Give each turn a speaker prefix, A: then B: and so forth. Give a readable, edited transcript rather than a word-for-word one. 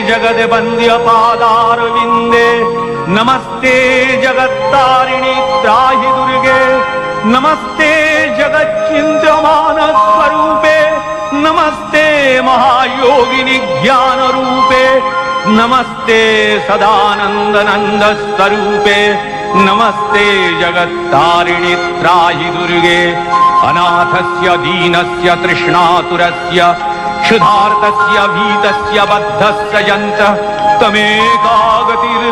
A: जगद्वन्द्य पादारविन्दे नमस्ते जगत्तारिणि त्राहि दुर्गे नमस्ते जगच्चिन्त्यमान स्वरूपे नमस्ते महायोगिनि ज्ञान रूपे नमस्ते सदानंद नंद स्वरूपे नमस्ते जगत्तारिणि त्राहि दुर्गे अनाथस्य दीनस्य तृष्णातुरस्य क्षुधार्तस्य भीतस्य बद्धस्य यन्तः तमेका गतिर्देहि